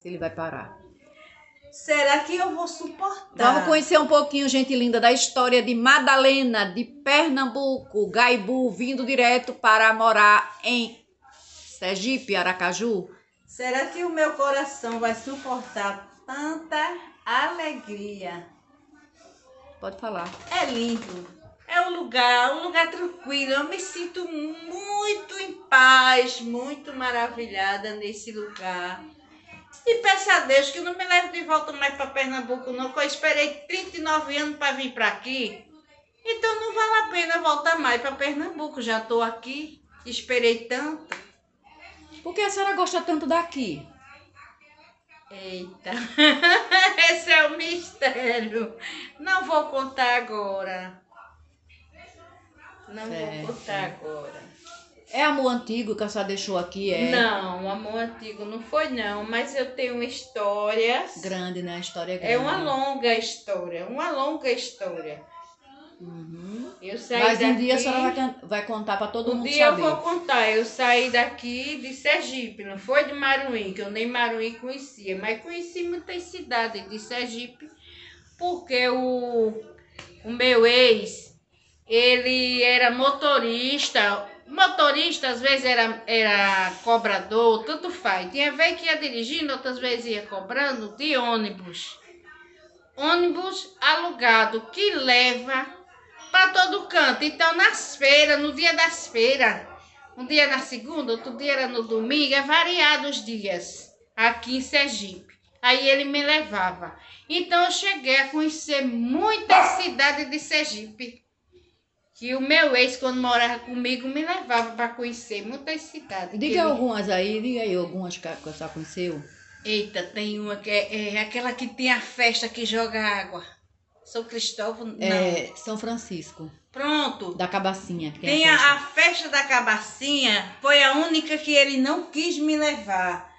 Se ele vai parar. Será que eu vou suportar? Vamos conhecer um pouquinho, gente linda, da história de Madalena, de Pernambuco, Gaibu, vindo direto para morar em Sergipe, Aracaju. Será que o meu coração vai suportar tanta alegria? Pode falar. É lindo. É um lugar tranquilo. Eu me sinto muito em paz, muito maravilhada nesse lugar. E peço a Deus que não me leve de volta mais para Pernambuco, não, que eu esperei 39 anos para vir para aqui. Então não vale a pena voltar mais para Pernambuco. Já estou aqui, esperei tanto. Por que a senhora gosta tanto daqui? Eita, esse é o mistério. Não vou contar agora. Não vou contar agora. É amor antigo que a senhora deixou aqui, é? Não, amor antigo não foi não, mas eu tenho uma história. Grande, né? A história é grande. É uma longa história, Uhum. Eu saí Mas um daqui, dia a senhora vai contar para todo mundo dia saber. eu vou contar, eu saí daqui de Sergipe, não foi de Maruim, que eu nem Maruim conhecia, mas conheci muitas cidades de Sergipe, porque o meu ex, ele era motorista às vezes era cobrador, tanto faz. Tinha vez que ia dirigindo, outras vezes ia cobrando de ônibus. Ônibus alugado que leva para todo canto. Então, nas feiras, no dia das feiras, um dia na segunda, outro dia era no domingo, é variado os dias aqui em Sergipe. Aí ele me levava. Então, eu cheguei a conhecer muitas cidades de Sergipe. Que o meu ex, quando morava comigo, me levava para conhecer muitas cidades. Diga aí algumas que a senhora conheceu. Eita, tem uma que é aquela que tem a festa que joga água. São Cristóvão, não. É São Francisco. Pronto. Da Cabacinha. Que Tem a festa da Cabacinha, foi a única que ele não quis me levar.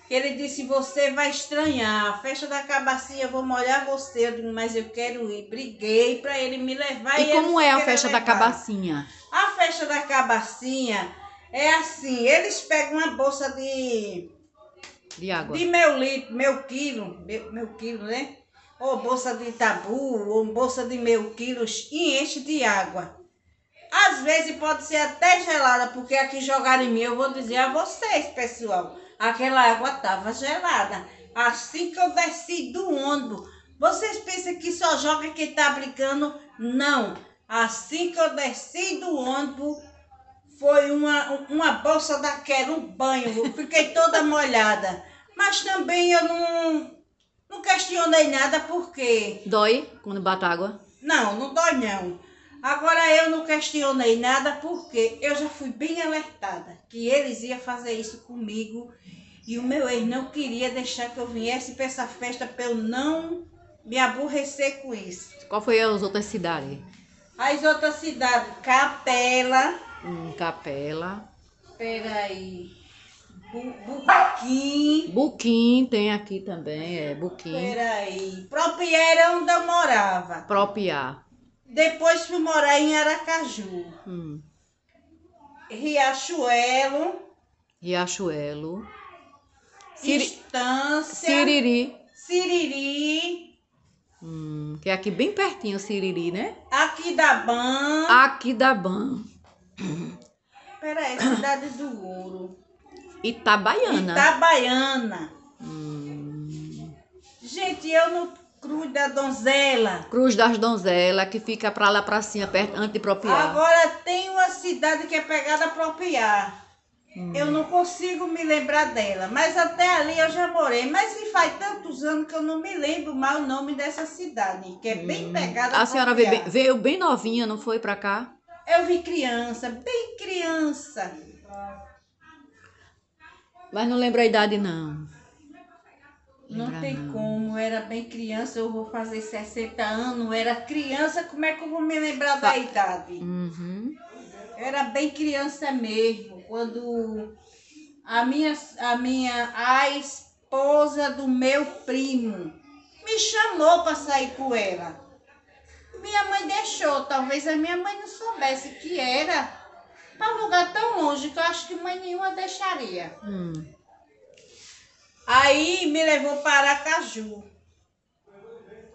Ele disse, você vai estranhar, a festa da Cabacinha, eu vou molhar você. Eu digo, mas eu quero ir. Briguei para ele me levar. E como é a festa da Cabacinha? A festa da Cabacinha é assim, eles pegam uma bolsa de água. De meu quilo, né? Ou bolsa de tabu, ou bolsa de meio quilo, e enche de água. Às vezes pode ser até gelada, porque aqui jogaram em mim, eu vou dizer a vocês, pessoal, aquela água estava gelada. Assim que eu desci do ônibus, vocês pensam que só joga quem tá brincando? Não. Assim que eu desci do ônibus, foi uma bolsa daquela, um banho, eu fiquei toda molhada. Mas também eu não questionei nada, porque... Dói quando bate água? Não dói não. Agora eu não questionei nada, porque eu já fui bem alertada que eles iam fazer isso comigo. E o meu ex não queria deixar que eu viesse para essa festa, para eu não me aborrecer com isso. Qual foi as outras cidades? As outras cidades, Capela. Capela. Peraí. Buquim. Buquim tem aqui também, Buquim. Peraí. Propiá era onde eu morava. Propiá. Depois fui morar em Aracaju. Riachuelo. Estância. Siriri. Que é aqui bem pertinho, Siriri, né? Aquidabã. Peraí, Cidade do Ouro. Itabaiana. Gente, eu no Cruz da Donzela. Cruz das Donzelas, que fica pra lá pra cima, perto, antes de Propiá. Agora tem uma cidade que é pegada a Propiá. Eu não consigo me lembrar dela, mas até ali eu já morei. Mas me faz tantos anos que eu não me lembro mais o nome dessa cidade, que é bem pegada a Propiá. A senhora veio bem novinha, não foi pra cá? Eu vi criança, bem criança. Mas não lembra a idade, não. Não tem como, eu era bem criança, eu vou fazer 60 anos, eu era criança, como é que eu vou me lembrar da idade? Eu era bem criança mesmo, quando a esposa do meu primo me chamou para sair com ela. Minha mãe deixou, talvez a minha mãe não soubesse que era para um lugar tão longe, que eu acho que mãe nenhuma deixaria. Aí me levou para Aracaju.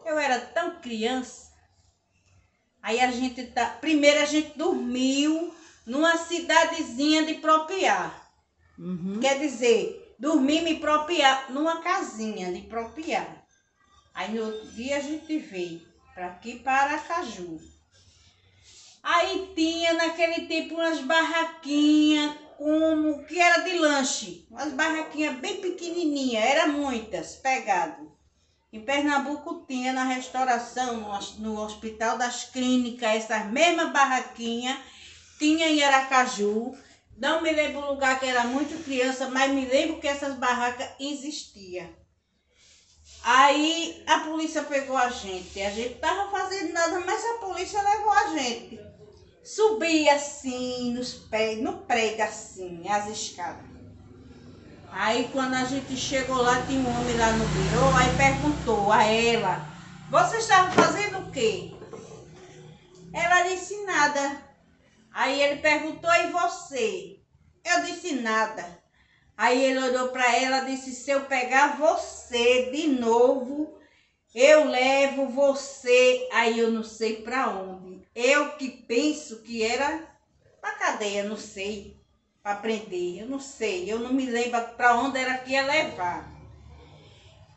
Eu era tão criança. Aí primeiro a gente dormiu numa cidadezinha de Propiá. Quer dizer, dormimos em Propiá, numa casinha de Propiá. Aí no outro dia a gente veio para aqui, para Aracaju. Aí tinha naquele tempo umas barraquinhas como que era de lanche. Umas barraquinhas bem pequenininhas, eram muitas, pegadas. Em Pernambuco tinha na restauração, no Hospital das Clínicas, essas mesmas barraquinhas. Tinha em Aracaju. Não me lembro o lugar que era muito criança, mas me lembro que essas barracas existiam. Aí a polícia pegou a gente. A gente tava fazendo nada, mas a polícia levou a gente. Subi assim, no prédio assim, as escadas. Aí quando a gente chegou lá, tinha um homem lá no birô, aí perguntou a ela: "Você estava fazendo o quê?" Ela disse: "Nada." Aí ele perguntou: "E você?" Eu disse: "Nada." Aí ele olhou para ela e disse: "Se eu pegar você de novo, eu levo você." Aí eu não sei para onde. Eu que penso que era para cadeia, não sei, para prender, eu não sei. Eu não me lembro para onde era que ia levar.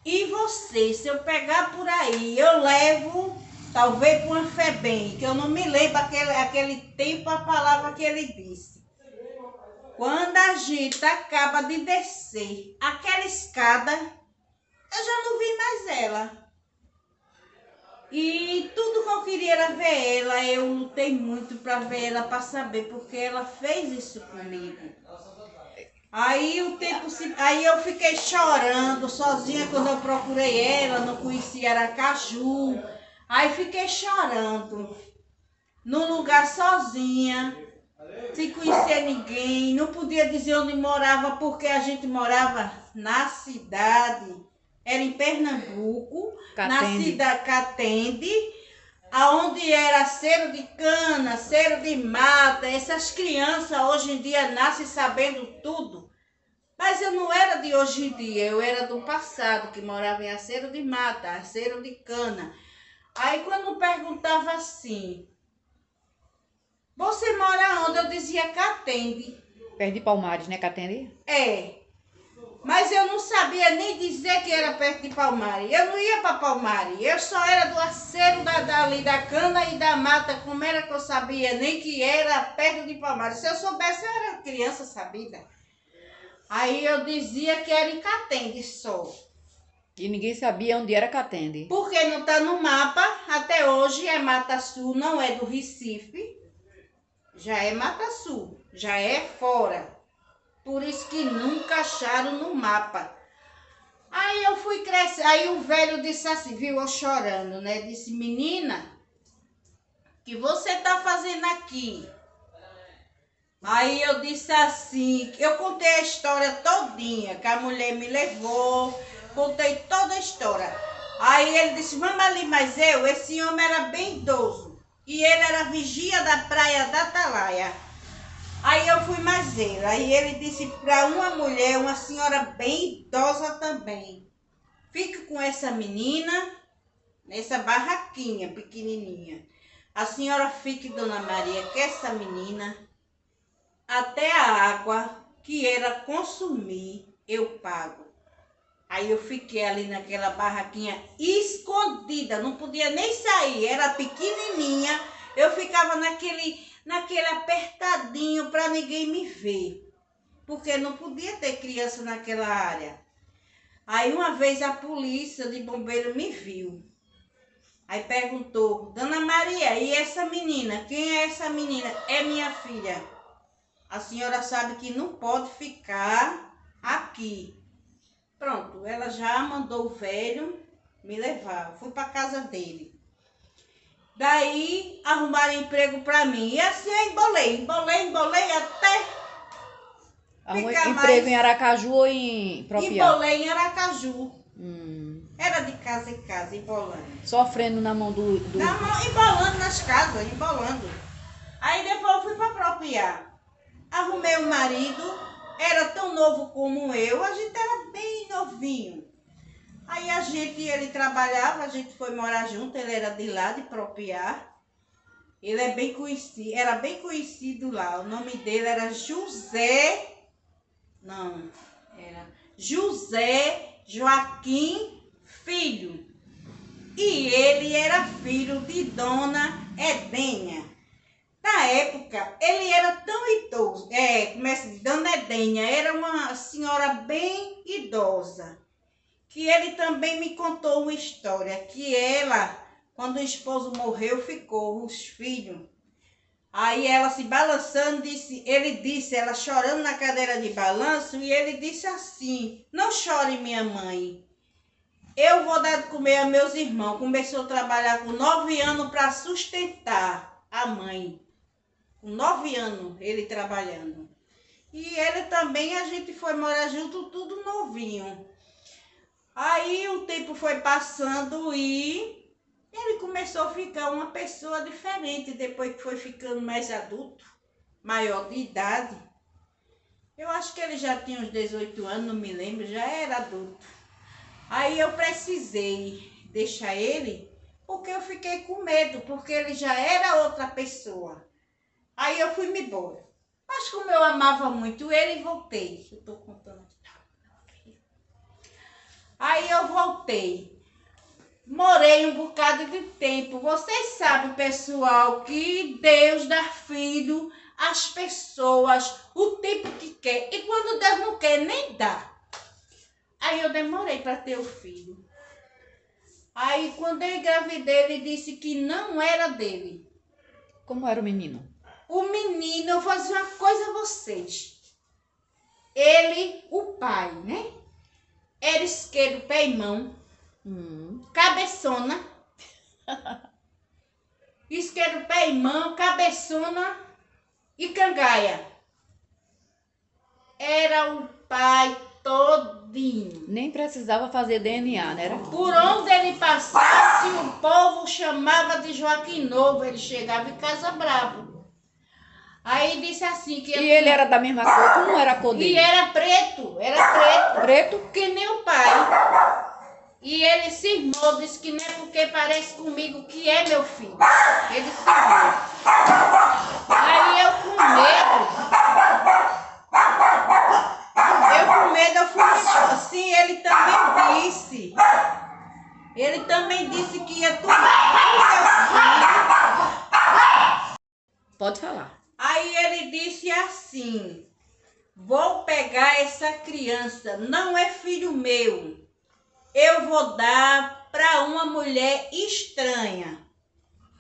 "E você, se eu pegar por aí, eu levo talvez para uma FEBEM", que eu não me lembro aquele tempo a palavra que ele disse. Quando a gente acaba de descer aquela escada, eu já não vi mais ela. E tudo que eu queria era ver ela. Eu lutei muito para ver ela, para saber porque ela fez isso comigo. Aí aí eu fiquei chorando sozinha quando eu procurei ela, não conhecia Aracaju. Aí fiquei chorando num lugar sozinha, sem conhecer ninguém, não podia dizer onde morava porque a gente morava na cidade, era em Pernambuco, na cidade Catende, aonde era cero de cana, cero de mata. Essas crianças hoje em dia nascem sabendo tudo, mas eu não era de hoje em dia, eu era do passado, que morava em aceiro de mata, aceiro de cana. Aí quando perguntava assim: "Você mora onde?" Eu dizia Catende. Perto de Palmares, né, Catende? É. Mas eu não sabia nem dizer que era perto de Palmares. Eu não ia para Palmares. Eu só era do aceiro ali da cana e da mata. Como era que eu sabia? Nem que era perto de Palmares. Se eu soubesse, eu era criança sabida. Aí eu dizia que era em Catende só. E ninguém sabia onde era Catende. Porque não está no mapa. Até hoje é Mata Sul, não é do Recife. Já é Mata Sul, já é fora. Por isso que nunca acharam no mapa. Aí eu fui crescer. Aí o velho disse assim, viu eu chorando, né? Disse: "Menina, o que você tá fazendo aqui?" Aí eu disse assim, eu contei a história todinha, que a mulher me levou, contei toda a história. Aí ele disse: "Vamos ali." Mas esse homem era bem idoso. E ele era vigia da praia da Atalaia. Aí eu fui mais ele. Aí ele disse para uma mulher, uma senhora bem idosa também: "Fique com essa menina nessa barraquinha pequenininha. A senhora fique, Dona Maria, que essa menina, até a água que ela consumir, eu pago." Aí eu fiquei ali naquela barraquinha escondida, não podia nem sair, era pequenininha. Eu ficava naquele apertadinho para ninguém me ver, porque não podia ter criança naquela área. Aí uma vez a polícia de bombeiro me viu. Aí perguntou: "Dona Maria, e essa menina? Quem é essa menina?" "É minha filha. A senhora sabe que não pode ficar aqui." Pronto, ela já mandou o velho me levar. Fui para casa dele. Daí arrumaram emprego para mim. E assim eu embolei até ficar emprego em Aracaju ou em Propiá? Embolei em Aracaju. Era de casa em casa, embolando. Sofrendo na mão do... Na mão, embolando nas casas, embolando. Aí depois eu fui para Propiá. Arrumei um marido, era tão novo como eu, a gente era bem novinho. Aí ele trabalhava, a gente foi morar junto, ele era de lá, de Propiá. Ele é bem conhecido, era bem conhecido lá. O nome dele era José Joaquim Filho. E ele era filho de Dona Edênia. Na época, ele era tão idoso, Dona Edênia era uma senhora bem idosa, que ele também me contou uma história, que ela, quando o esposo morreu, ficou os filhos. Aí ela se balançando, ela chorando na cadeira de balanço, e ele disse assim: não chore, minha mãe, eu vou dar de comer a meus irmãos. Começou a trabalhar com 9 anos para sustentar a mãe. Com 9 anos ele trabalhando. E ele também, a gente foi morar junto, tudo novinho. Aí o tempo foi passando e ele começou a ficar uma pessoa diferente depois que foi ficando mais adulto, maior de idade. Eu acho que ele já tinha uns 18 anos, não me lembro, já era adulto. Aí eu precisei deixar ele porque eu fiquei com medo, porque ele já era outra pessoa. Aí eu fui-me embora. Mas como eu amava muito ele, voltei. Eu tô contando aqui. Aí eu voltei. Morei um bocado de tempo. Vocês sabem, pessoal, que Deus dá filho às pessoas o tempo que quer. E quando Deus não quer, nem dá. Aí eu demorei para ter o filho. Aí quando eu engravidei, ele disse que não era dele. Como era o menino? O menino, eu vou dizer uma coisa a vocês. Ele, o pai, né? Era isqueiro, pé e mão. Cabeçona. Isqueiro, pé e mão, cabeçona e cangaia. Era o pai todinho. Nem precisava fazer DNA, né? Por onde ele passasse, o povo chamava de Joaquim Novo. Ele chegava em casa bravo. Aí disse assim que... E ele era da mesma cor? Como era a cor dele? E era preto. Preto? Que nem o pai. E ele cismou, disse que não é porque parece comigo que é meu filho. Ele cismou. Aí eu com medo, eu fui assim, ele também disse que ia tudo com meu filho. Pode falar. Aí ele disse assim: vou pegar essa criança, não é filho meu, eu vou dar para uma mulher estranha.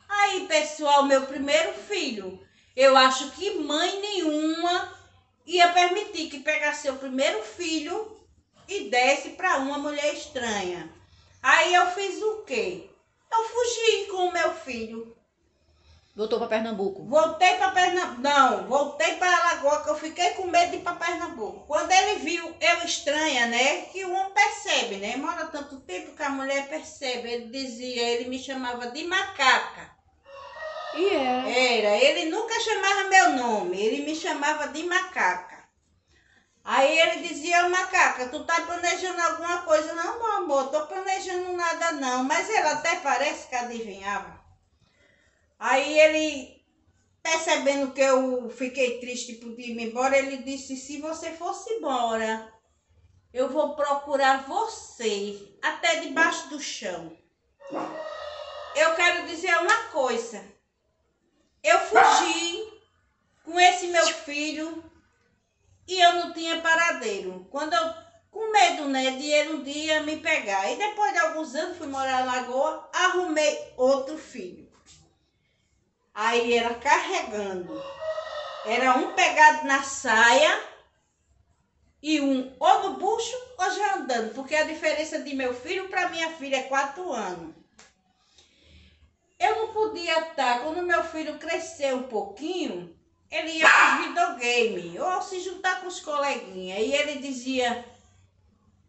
Aí, pessoal, meu primeiro filho, eu acho que mãe nenhuma ia permitir que pegasse seu primeiro filho e desse para uma mulher estranha. Aí eu fiz o quê? Eu fugi com o meu filho. Voltou para Pernambuco? Voltei para Pernambuco. Não, voltei para Alagoas, que eu fiquei com medo de ir para Pernambuco. Quando ele viu eu estranha, né? Que o homem percebe, né? Mora tanto tempo que a mulher percebe. Ele me chamava de macaca. E era? Era, ele nunca chamava meu nome, ele me chamava de macaca. Aí ele dizia: macaca, tu tá planejando alguma coisa? Não, meu amor, tô planejando nada não. Mas ele até parece que adivinhava. Aí ele, percebendo que eu fiquei triste por ir embora, ele disse: se você fosse embora, eu vou procurar você até debaixo do chão. Eu quero dizer uma coisa. Eu fugi com esse meu filho e eu não tinha paradeiro. Quando eu, com medo, né, de ele um dia me pegar. E depois de alguns anos fui morar na Lagoa, arrumei outro filho. Aí era carregando. Era um pegado na saia e um ou no bucho ou já andando. Porque a diferença de meu filho para minha filha é 4 anos. Eu não podia estar, quando meu filho cresceu um pouquinho, ele ia para os videogame ou se juntar com os coleguinhas. E ele dizia: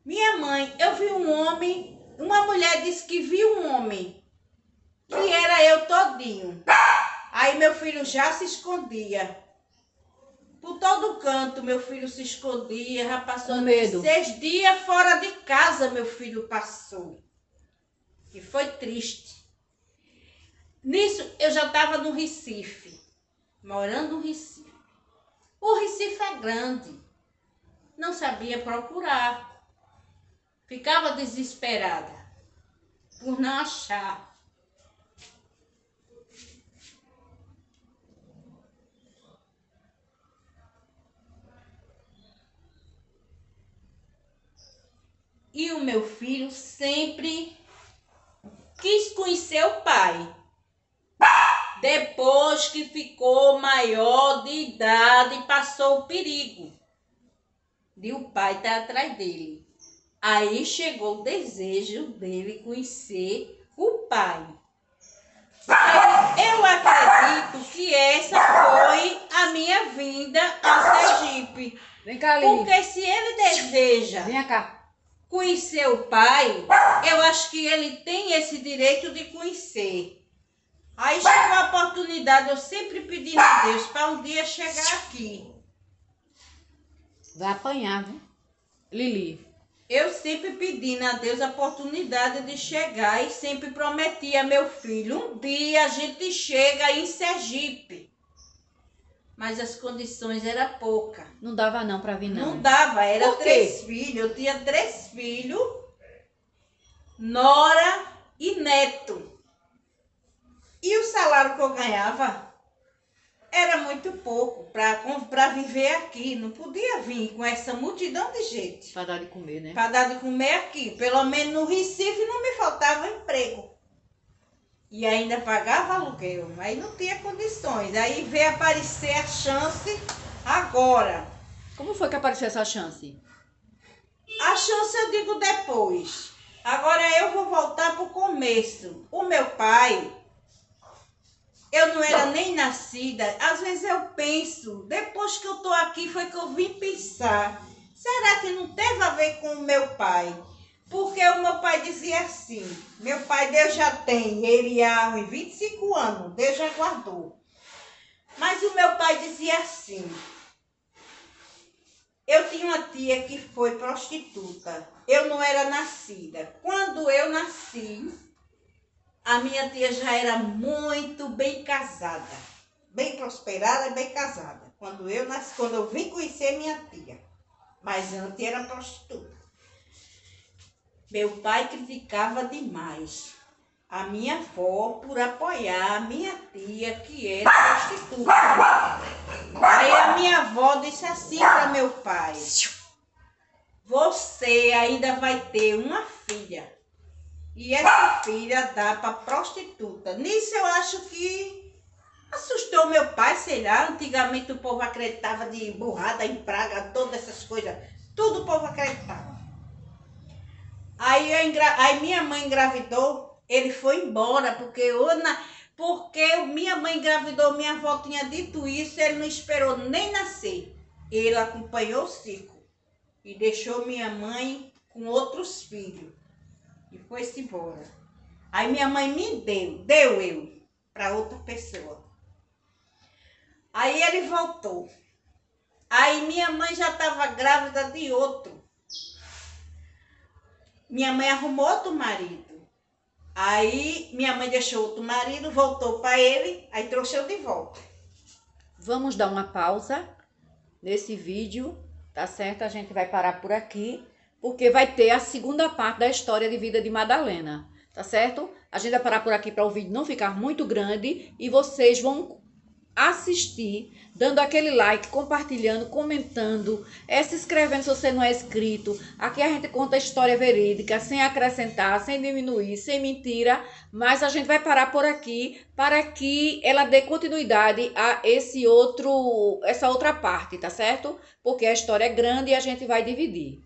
minha mãe, eu vi um homem, uma mulher disse que viu um homem, que era eu todinho. Aí meu filho já se escondia. Por todo canto, meu filho se escondia, já passou Com medo. 6 dias fora de casa, meu filho passou. E foi triste. Nisso, eu já estava no Recife, morando no Recife. O Recife é grande, não sabia procurar. Ficava desesperada por não achar. E o meu filho sempre quis conhecer o pai. Depois que ficou maior de idade, passou o perigo de o pai estar atrás dele. Aí chegou o desejo dele conhecer o pai. Aí eu acredito que essa foi a minha vinda ao Sergipe. Vem cá, Lili. Porque se ele deseja Vem cá. conhecer o pai, eu acho que ele tem esse direito de conhecer. Aí chegou a oportunidade, eu sempre pedindo a Deus para um dia chegar aqui. Vai apanhar, viu? Lili. Eu sempre pedindo a Deus a oportunidade de chegar e sempre prometia a meu filho, um dia a gente chega em Sergipe. Mas as condições eram poucas. Não dava não pra vir, não. Não dava, era Por quê? 3 filhos. Eu tinha 3 filhos, nora e neto. E o salário que eu ganhava era muito pouco para viver aqui. Não podia vir com essa multidão de gente. Pra dar de comer, né? Para dar de comer aqui. Pelo menos no Recife não me faltava emprego. E ainda pagava aluguel. Aí não tinha condições. Aí veio aparecer a chance agora. Como foi que apareceu essa chance? A chance eu digo depois. Agora eu vou voltar para o começo. O meu pai, eu não era nem nascida. Às vezes eu penso, depois que eu estou aqui foi que eu vim pensar. Será que não teve a ver com o meu pai? Porque o meu pai dizia assim, meu pai Deus já tem, ele há uns 25 anos, Deus já guardou. Mas o meu pai dizia assim, eu tinha uma tia que foi prostituta, eu não era nascida. Quando eu nasci, a minha tia já era muito bem casada, bem prosperada e bem casada. Quando eu nasci, quando eu vim conhecer minha tia, mas antes era prostituta. Meu pai criticava demais a minha avó por apoiar a minha tia, que era prostituta. Aí a minha avó disse assim para meu pai, você ainda vai ter uma filha, e essa filha dá para prostituta. Nisso eu acho que assustou meu pai, sei lá, antigamente o povo acreditava de burrada em praga, todas essas coisas, tudo o povo acreditava. Aí minha mãe engravidou, ele foi embora, porque minha mãe engravidou, minha avó tinha dito isso, ele não esperou nem nascer. Ele acompanhou o ciclo e deixou minha mãe com outros filhos e foi-se embora. Aí minha mãe me deu eu para outra pessoa. Aí ele voltou. Aí minha mãe já estava grávida de outro. Minha mãe arrumou outro marido. Aí minha mãe deixou outro marido, voltou para ele, aí trouxe eu de volta. Vamos dar uma pausa nesse vídeo, tá certo? A gente vai parar por aqui, porque vai ter a segunda parte da história de vida de Madalena, tá certo? A gente vai parar por aqui para o vídeo não ficar muito grande e vocês vão assistir, dando aquele like, compartilhando, comentando, se inscrevendo se você não é inscrito. Aqui a gente conta a história verídica, sem acrescentar, sem diminuir, sem mentira, mas a gente vai parar por aqui para que ela dê continuidade a essa outra parte, tá certo? Porque a história é grande e a gente vai dividir.